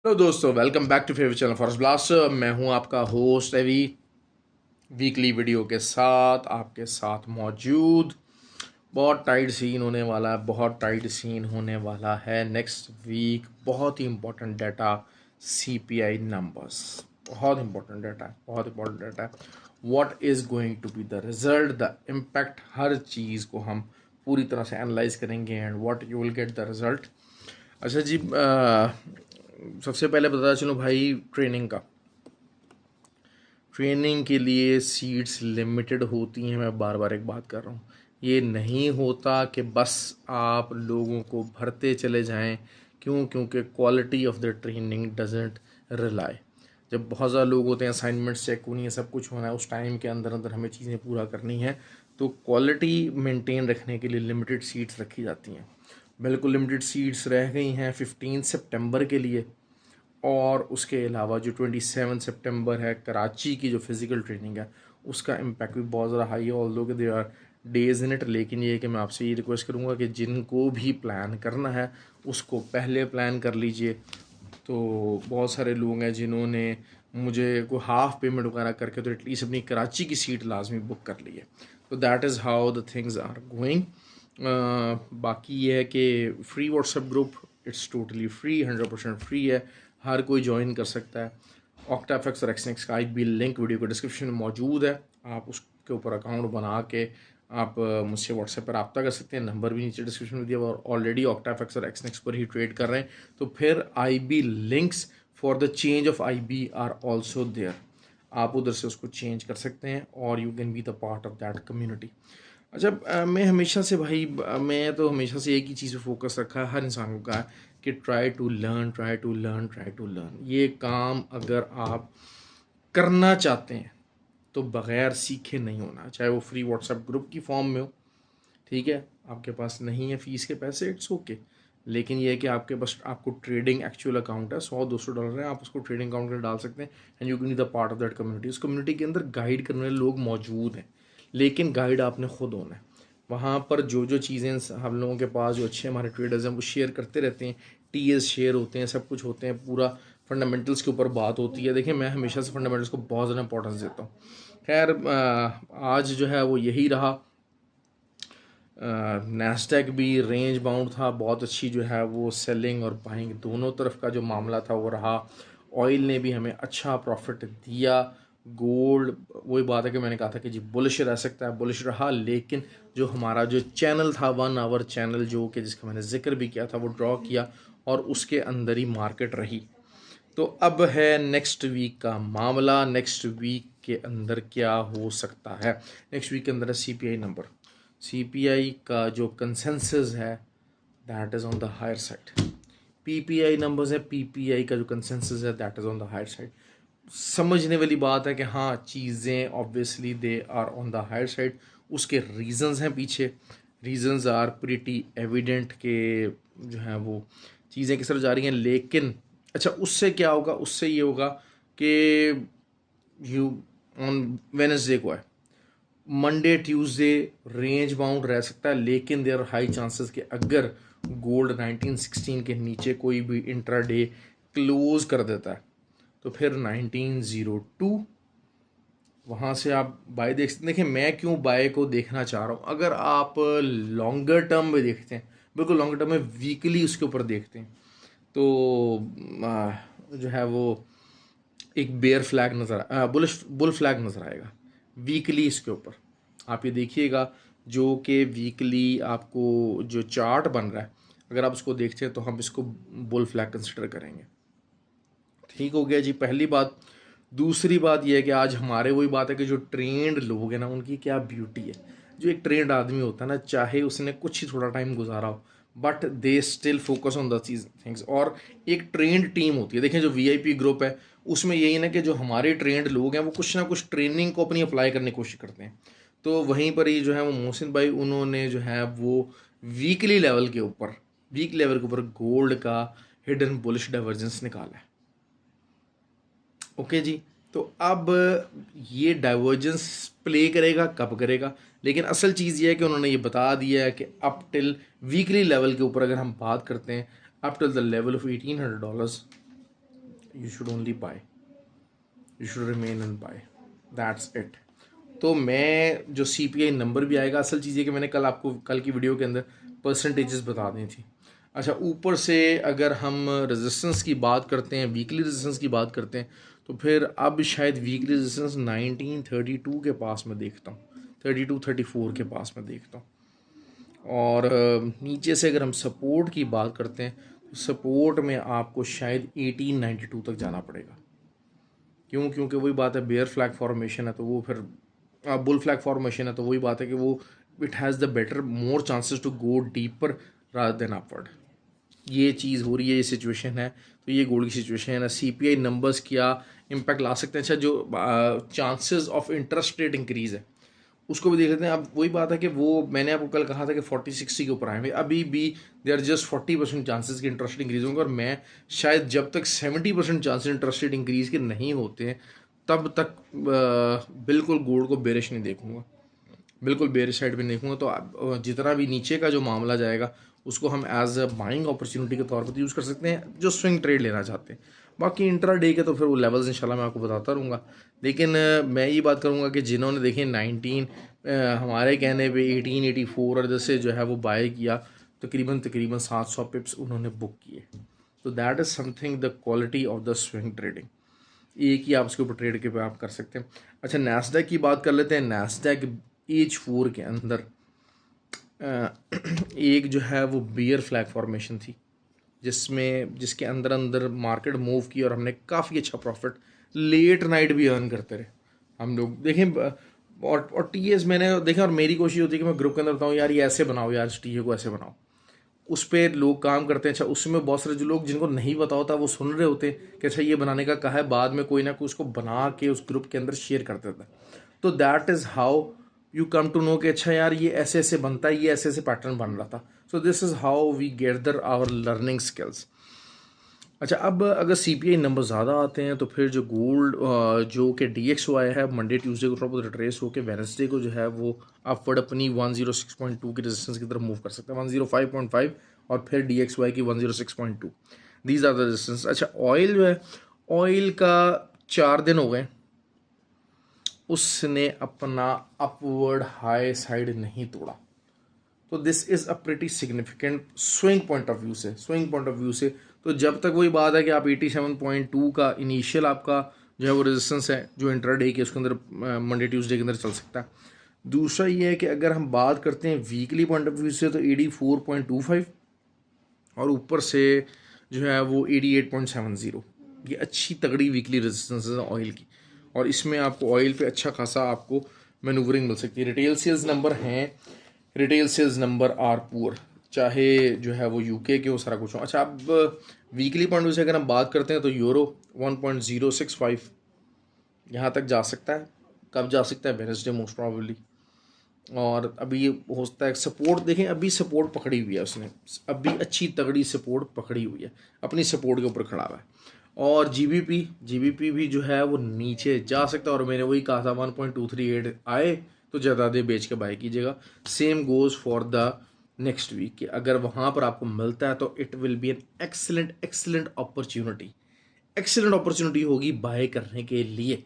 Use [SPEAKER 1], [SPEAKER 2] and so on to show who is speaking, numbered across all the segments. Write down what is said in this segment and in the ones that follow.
[SPEAKER 1] Hello दोस्तों, welcome back to favourite channel Forest Blast. मैं हूं आपका होस्ट एवी, वीकली वीडियो के साथ आपके साथ मौजूद। बहुत टाइट सीन होने वाला है, बहुत टाइट सीन होने वाला है नेक्स्ट वीक। बहुत ही इंपॉर्टेंट डाटा, सीपीआई नंबर्स, बहुत इंपॉर्टेंट डाटा है, बहुत इंपॉर्टेंट डाटा है। What is going to be the result, the impact, हर चीज़ को हम पूरी तरह से एनालाइज करेंगे and what you will get the result. अच्छा जी, सबसे पहले बता चलो भाई, ट्रेनिंग के लिए सीट्स लिमिटेड होती हैं। मैं बार बार एक बात कर रहा हूँ, ये नहीं होता कि बस आप लोगों को भरते चले जाएं। क्यों? क्योंकि quality of the training doesn't rely. जब बहुत ज़्यादा लोग होते हैं, असाइनमेंट्स चेक होनी है, सब कुछ होना है, उस टाइम के अंदर अंदर हमें चीज़ें पूरा करनी है, तो क्वालिटी मेंटेन रखने के लिए लिमिटेड सीट्स रखी जाती हैं। बिल्कुल लिमिटेड सीट्स रह गई हैं 15 सितंबर के लिए। और उसके अलावा जो 27 सितंबर है, कराची की जो फिज़िकल ट्रेनिंग है, उसका इम्पैक्ट भी बहुत ज़्यादा हाई है। ऑल दो कि they are days in it, लेकिन ये है कि मैं आपसे ये रिक्वेस्ट करूँगा कि जिनको भी प्लान करना है उसको पहले प्लान कर लीजिए। तो बहुत सारे लोग हैं जिन्होंने मुझे को हाफ पेमेंट वगैरह करके तो एटलीस्ट अपनी कराची की सीट लाजमी बुक कर ली है। तो that is how the things are going. बाकी ये है कि free WhatsApp group, it's totally free, 100% free है, हर कोई ज्वाइन कर सकता है। ऑक्टाफेक्स और एक्सनेक्स का आईबी लिंक वीडियो के डिस्क्रिप्शन में मौजूद है। आप उसके ऊपर अकाउंट बना के आप मुझसे व्हाट्सएप पर रब्ता कर सकते हैं। नंबर भी नीचे डिस्क्रिप्शन में दिया हुआ, और ऑलरेडी ऑक्टाफेक्स और एक्सनेक्स पर ही ट्रेड कर रहे हैं, तो फिर IB links for the change of IB are also there. आप उधर से उसको चेंज कर सकते हैं और you can be the part of that community. अच्छा, मैं हमेशा से भाई, मैं तो हमेशा से एक ही चीज़ पे फोकस रखा है, हर इंसान को कहा है कि try to learn, try to learn, try to learn. ये काम अगर आप करना चाहते हैं तो बग़ैर सीखे नहीं होना, चाहे वो फ्री व्हाट्सएप ग्रुप की फॉर्म में हो। ठीक है, आपके पास नहीं है फ़ीस के पैसे, इट्स ओके, लेकिन ये है कि आपके पास, आपको ट्रेडिंग एक्चुअल अकाउंट है, 100-200 डॉलर है, आप उसको ट्रेडिंग अकाउंट में डाल सकते हैं and you can be the part of that community. उस कम्युनिटी के अंदर गाइड करने वाले लोग मौजूद हैं, लेकिन गाइड आपने खुद होना है। वहाँ पर जो जो चीज़ें हम लोगों के पास, जो अच्छे हमारे ट्रेडर्स हैं, वो शेयर करते रहते हैं, टीएस शेयर होते हैं, सब कुछ होते हैं, पूरा फंडामेंटल्स के ऊपर बात होती है। देखिए, मैं हमेशा से फंडामेंटल्स को बहुत ज़्यादा इंपॉर्टेंस देता हूँ। खैर, आज जो है वो यही रहा। नैस्डैक भी रेंज बाउंड था, बहुत अच्छी जो है वो सेलिंग और बाइंग दोनों तरफ का जो मामला था वो रहा। ऑयल ने भी हमें अच्छा प्रॉफिट दिया। गोल्ड, वही बात है कि मैंने कहा था कि जी बुलिश रह सकता है, बुलिश रहा, लेकिन जो हमारा जो चैनल था, 1 आवर चैनल, जो कि जिसका मैंने जिक्र भी किया था, वो ड्रॉ किया और उसके अंदर ही मार्केट रही। तो अब है नेक्स्ट वीक का मामला। नेक्स्ट वीक के अंदर क्या हो सकता है? नेक्स्ट वीक के अंदर है सीपीआई नंबर। सीपीआई का जो कंसेंसस है, that is on the higher side. PPI numbers है, पीपीआई का जो कंसेंसस है, that is on the higher side. समझने वाली बात है कि हाँ, चीज़ें obviously they are on the higher side. उसके रीजंस हैं पीछे, रीजंस आर प्रीटी एविडेंट के जो हैं वो चीज़ें किस तरह जा रही हैं। लेकिन अच्छा, उससे क्या होगा? उससे ये होगा कि यू ऑन वेनसडे को है, मंडे ट्यूसडे रेंज बाउंड रह सकता है, लेकिन देर हाई चांसेस कि अगर गोल्ड 1916 के नीचे कोई भी इंट्राडे क्लोज कर देता है तो फिर 1902 वहाँ से आप बाय देख सकते हैं। देखिए, मैं क्यों बाय को देखना चाह रहा हूँ, अगर आप लॉन्गर टर्म में देखते हैं, बिल्कुल लॉन्गर टर्म में वीकली उसके ऊपर देखते हैं, तो जो है वो एक बेयर फ्लैग नज़र, बुलिश बुल फ्लैग नज़र आएगा वीकली इसके ऊपर। आप ये देखिएगा, जो कि वीकली आपको जो चार्ट बन रहा है, अगर आप उसको देखते हैं तो हम इसको बुल फ्लैग कंसिडर करेंगे। ठीक हो गया जी, पहली बात। दूसरी बात यह है कि आज हमारे वही बात है कि जो ट्रेंड लोग हैं ना, उनकी क्या ब्यूटी है। जो एक ट्रेंड आदमी होता है ना, चाहे उसने कुछ ही थोड़ा टाइम गुजारा हो, but they still focus on the things. और एक ट्रेंड टीम होती है, देखें जो वीआईपी ग्रुप है, उसमें यही ना कि जो हमारे ट्रेंड लोग हैं वो कुछ ना कुछ ट्रेनिंग को अपनी अप्लाई करने की कोशिश करते हैं। तो वहीं पर ही जो है वो मोहसिन भाई, उन्होंने जो है वो वीकली लेवल के ऊपर, वीक लेवल के ऊपर गोल्ड का हिडन बुलिश डाइवर्जेंस निकाला है। ओके जी। तो अब ये डाइवर्जेंस प्ले करेगा, कब करेगा? लेकिन असल चीज़ ये है कि उन्होंने ये बता दिया है कि अप टिल वीकली लेवल के ऊपर अगर हम बात करते हैं, up till the level of $1800, you should only buy, you should remain and buy, that's it. तो मैं जो CPI नंबर भी आएगा, असल चीज़ है कि मैंने कल आपको कल की वीडियो के अंदर परसेंटेजेस बता दी थी। अच्छा, ऊपर से अगर हम रेजिस्टेंस की बात करते हैं, वीकली रेजिस्टेंस की बात करते हैं, तो फिर अब शायद वीकली रेजिस्टेंस 1932 के पास में देखता हूँ, 32-34 के पास में देखता हूँ। और नीचे से अगर हम सपोर्ट की बात करते हैं तो सपोर्ट में आपको शायद 1892 तक जाना पड़ेगा। क्यों? क्योंकि वही बात है, बेयर फ्लैग फॉर्मेशन है तो वो फिर बुल फ्लैग फॉर्मेशन है तो वही बात है कि वो it has the better more chances to go deeper rather than upward. ये चीज़ हो रही है, ये सिचुएशन है। तो ये गोल्ड की सिचुएशन है ना। CPI नंबर्स क्या इम्पैक्ट ला सकते हैं? अच्छा, जो chances of interest rate increase है उसको भी देख लेते हैं। अब वही बात है कि वो मैंने आपको कल कहा था कि 40-60 के ऊपर आएंगे, अभी भी दे आर जस्ट 40% चांसेस कि इंटरेस्ट इंक्रीज होंगे। और मैं शायद जब तक 70% चांसेस इंटरेस्ट रेट इंक्रीज के नहीं होते हैं तब तक बिल्कुल गोल्ड को बेरिश नहीं देखूंगा, बिल्कुल बेरिश साइड पे नहीं देखूंगा। तो जितना भी नीचे का जो मामला जाएगा उसको हम एज अ बाइंग अपॉर्चुनिटी के तौर पर यूज़ कर सकते हैं जो स्विंग ट्रेड लेना चाहते हैं। बाकी इंट्रा डे के तो फिर वो लेवल्स इंशाल्लाह मैं आपको बताता रहूँगा। लेकिन मैं ये बात करूँगा कि जिन्होंने देखें 19 हमारे कहने पे 1884 और जैसे जो है वो बाय किया, तकरीबन तकरीबन 700 पिप्स उन्होंने बुक किए। तो that is something the quality of the swing trading. एक ही आप उसके ऊपर ट्रेड के पे आप कर सकते हैं। अच्छा, नैस्डैक की बात कर लेते हैं। नैस्डैक H4 के अंदर एक जो है वो बियर फ्लैग फॉर्मेशन थी जिसके अंदर अंदर मार्केट मूव की और हमने काफ़ी अच्छा प्रॉफिट लेट नाइट भी अर्न करते रहे हम लोग। देखें और TAs मैंने देखें, और मेरी कोशिश होती है कि मैं ग्रुप के अंदर बताऊँ यार ये ऐसे बनाओ, यार इस TA को ऐसे बनाओ, उस पर लोग काम करते हैं। अच्छा, उसमें बहुत सारे जो लोग जिनको नहीं पता होता वो सुन रहे होते हैं कि अच्छा ये बनाने का कहा है, बाद में कोई ना कोई उसको बना के उस ग्रुप के अंदर शेयर कर देता है। तो that is how you come to know कि अच्छा यार ये ऐसे ऐसे बनता है, ये ऐसे ऐसे पैटर्न बन रहा था। So this is how we gather our learning skills. अच्छा, अब अगर CPI नंबर ज़्यादा आते हैं तो फिर जो गोल्ड जो कि DXY है मंडे ट्यूसडे को थोड़ा बहुत रिट्रेस होकर वेडनेसडे को जो है वो अपवर्ड अपनी 106.2 की रेजिस्टेंस की तरफ मूव कर सकता है, 105.5, और फिर DXY की 106.2। These are the resistance. अच्छा, ऑयल जो है, ऑयल का 4 दिन हो गए उसने अपना अपवर्ड हाई साइड नहीं तोड़ा। तो this is a pretty significant swing point of view से। तो जब तक वही बात है कि आप 87.2 का इनिशियल आपका जो है वो रेजिस्टेंस है जो इंट्राडे के उसके अंदर मंडे ट्यूसडे के अंदर चल सकता है। दूसरा ये है कि अगर हम बात करते हैं वीकली पॉइंट ऑफ व्यू से तो 84.25 और ऊपर से जो है वो 88.70, ये अच्छी तगड़ी वीकली रेजिस्टेंस है ऑयल की। और इसमें आपको ऑयल पे अच्छा खासा आपको मैनूवरिंग मिल सकती है। Retail sales number are poor, चाहे जो है वो UK के हो, सारा कुछ हो। अच्छा, अब वीकली पॉइंट ऑफ व्यू से अगर हम बात करते हैं तो यूरो 1.065 यहाँ तक जा सकता है। कब जा सकता है? Wednesday most probably. और अभी हो सकता है सपोर्ट देखें, अभी सपोर्ट पकड़ी हुई है उसने, अभी अच्छी तगड़ी सपोर्ट पकड़ी हुई है, अपनी सपोर्ट के ऊपर खड़ा हुआ है। और जीबीपी भी जो है वो नीचे जा सकता है। और मैंने वही कहा था 1.238 आए तो ज़्यादा दे बेच के बाय कीजिएगा। Same goes for the next week कि अगर वहाँ पर आपको मिलता है तो it will be an excellent opportunity होगी बाय करने के लिए।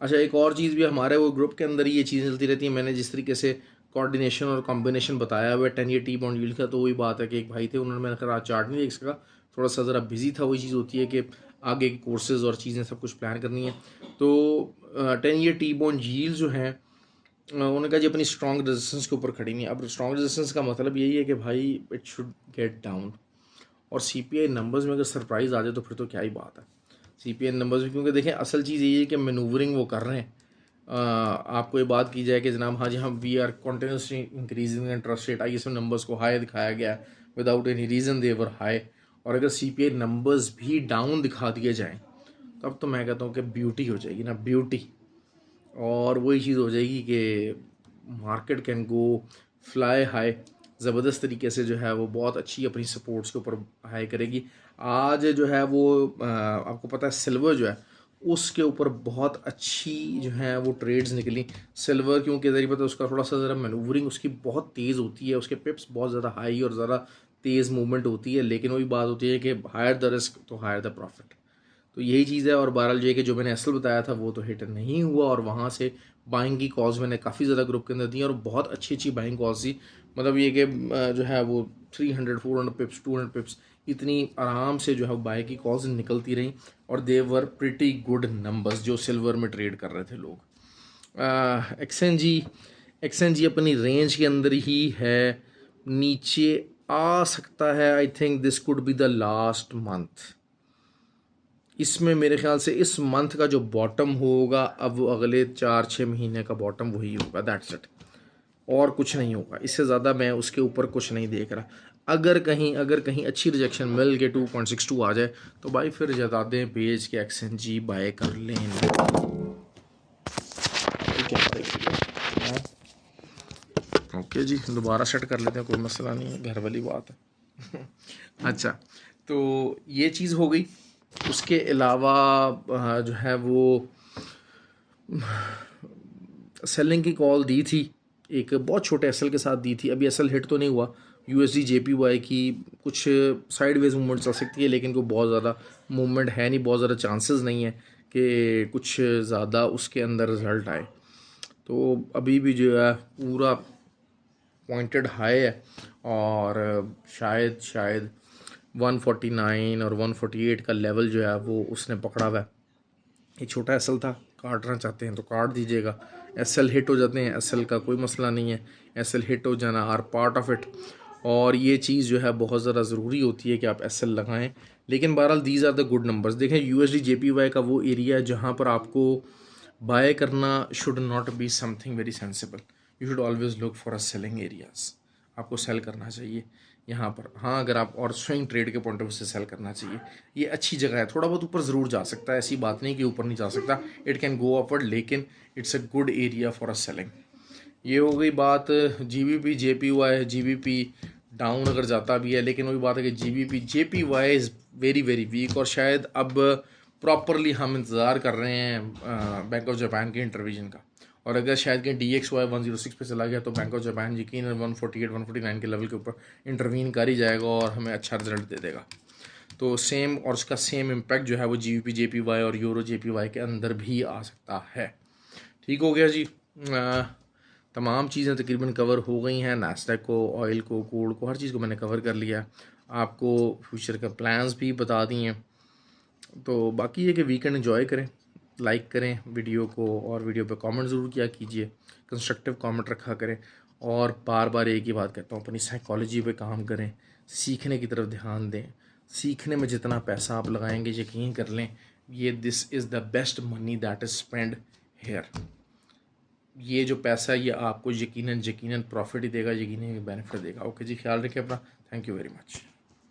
[SPEAKER 1] अच्छा, एक और चीज़ भी हमारे वो ग्रुप के अंदर ये चीज़ें चलती रहती हैं। मैंने जिस तरीके से कोऑर्डिनेशन और कॉम्बिनेशन बताया हुआ है 10 year T-bond यील्ड का, तो वही बात है कि एक भाई थे, उन्होंने मैंने कहा चार्ट नहीं देख सका, थोड़ा सा ज़रा बिजी था। वही चीज़ होती है कि आगे के कोर्सेज़ और चीज़ें सब कुछ प्लान करनी है। तो 10 year T-bond यील्ड जो हैं उन्होंने कहा जी अपनी स्ट्रॉन्ग रेजिस्टेंस के ऊपर खड़ी नहीं है। अब स्ट्रॉन्ग रेजिस्टेंस का मतलब यही है कि भाई इट शुड गेट डाउन। और CPI नंबर्स में अगर सरप्राइज़ आ जाए तो फिर तो क्या ही बात है। CPI नंबर्स में, क्योंकि देखें असल चीज़ यही है कि मैनूवरिंग वो कर रहे हैं। आपको ये बात की जाए कि जनाब हाँ जी हम we are continuously increasing interest rate, ISM numbers को हाई दिखाया गया without any reason they were high. और अगर CPI नंबर्स भी डाउन दिखा दिए जाएँ तब तो मैं कहता हूँ कि ब्यूटी हो जाएगी ना, ब्यूटी। और वही चीज़ हो जाएगी कि market can go fly high, ज़बरदस्त तरीके से जो है वो बहुत अच्छी अपनी सपोर्ट्स के ऊपर हाई करेगी। आज जो है वो आपको पता है सिल्वर जो है उसके ऊपर बहुत अच्छी जो है वो ट्रेड्स निकली। सिल्वर क्योंकि ज़रिए पता है उसका थोड़ा सा ज़रा मैनूवरिंग उसकी बहुत तेज़ होती है, उसके पिप्स बहुत ज़्यादा हाई और ज़्यादा तेज़ मूवमेंट होती है। लेकिन वही बात होती है कि हायर द रिस्क तो हायर द प्रॉफिट। तो यही चीज़ है। और बहरहाल जो है कि जो मैंने असल बताया था वो तो हिट नहीं हुआ, और वहाँ से बाइंग की कॉल्स मैंने काफ़ी ज़्यादा ग्रुप के अंदर दी, और बहुत अच्छी अच्छी बाइंग कॉल्स थी। मतलब ये कि जो है वो 300 400 पिप्स 200 पिप्स इतनी आराम से जो है बाय की कॉल्स निकलती रहीं, और दे वर प्रिटी गुड नंबर्स जो सिल्वर में ट्रेड कर रहे थे लोग। एक्सएनजी अपनी रेंज के अंदर ही है, नीचे आ सकता है। I think this could be the last month. इसमें मेरे ख्याल से इस मंथ का जो बॉटम होगा, अब वो अगले 4-6 महीने का बॉटम वही होगा, दैट्स इट। और कुछ नहीं होगा, इससे ज़्यादा मैं उसके ऊपर कुछ नहीं देख रहा। अगर कहीं अच्छी रिजेक्शन मिल के 2.62 आ जाए तो भाई फिर जता दें पेज के एक्सएनजी बाय कर लें। ओके जी, दोबारा सेट कर लेते हैं, कोई मसला नहीं है, घर वाली बात है। अच्छा, तो ये चीज़ हो गई। उसके अलावा जो है वो सेलिंग की कॉल दी थी, एक बहुत छोटे एसएल के साथ दी थी। अभी एसएल हिट तो नहीं हुआ। यूएसडी जेपीवाई की कुछ साइडवेज मूवमेंट चल सकती है, लेकिन कोई बहुत ज़्यादा मूवमेंट है नहीं, बहुत ज़्यादा चांसेस नहीं है कि कुछ ज़्यादा उसके अंदर रिज़ल्ट आए। तो अभी भी जो है पूरा पॉइंटेड हाई है, और शायद 149 और 148 का लेवल जो है वो उसने पकड़ा हुआ है। ये छोटा एसएल था, काटना चाहते हैं तो काट दीजिएगा। एसएल हिट हो जाते हैं, एसएल का कोई मसला नहीं है, एसएल हिट हो जाना आर पार्ट ऑफ इट। और ये चीज़ जो है बहुत ज़्यादा ज़रूरी होती है कि आप एसएल लगाएं। लेकिन बहरहाल these are the good numbers. देखें यूएसडी जेपीवाई का वो एरिया है जहाँ पर आपको बाय करना should not be something very sensible. You should always look for a selling areas. आपको सेल करना चाहिए यहाँ पर। हाँ, अगर आप और स्विंग ट्रेड के पॉइंट ऑफ व्यू से सेल करना चाहिए। ये अच्छी जगह है, थोड़ा बहुत ऊपर ज़रूर जा सकता है, ऐसी बात नहीं कि ऊपर नहीं जा सकता, इट कैन गो अपवर्ड, लेकिन it's a good area for a selling. ये हो गई बात जीबीपी जेपीवाई। जीबीपी डाउन अगर जाता भी है, लेकिन वही बात है कि GBP JPY is very very weak, और शायद अब प्रॉपरली हम इंतज़ार कर रहे हैं बैंक ऑफ जापान के इंटरविजन का। और अगर शायद कहीं DXY 106 पे चला गया तो बैंक ऑफ जापान यकीन 148 149 के लेवल के ऊपर इंटरवीन कर ही जाएगा और हमें अच्छा रिजल्ट दे देगा। तो सेम, और उसका सेम इम्पैक्ट जो है वो जीबीपी जेपीवाई और यूरो जेपीवाई के अंदर भी आ सकता है। ठीक हो गया जी। तमाम चीज़ें तकरीबन कवर हो गई हैं, नास्डैक को, ऑयल को, कोल्ड को, हर चीज़ को मैंने कवर कर लिया। आपको फ्यूचर का प्लान्स भी बता दिए हैं। तो बाकी ये कि वीकेंड एंजॉय करें, लाइक करें वीडियो को, और वीडियो पे कमेंट ज़रूर किया कीजिए, कंस्ट्रक्टिव कमेंट रखा करें। और बार बार एक ही बात कहता हूँ, अपनी साइकोलॉजी पे काम करें, सीखने की तरफ ध्यान दें। सीखने में जितना पैसा आप लगाएंगे, यकीन कर लें, ये this is the best money that is spend here. ये जो पैसा है ये आपको यकीनन प्रॉफिट ही देगा, यकीनन बेनिफिट देगा। ओके जी, ख्याल रखें अपना। Thank you very much.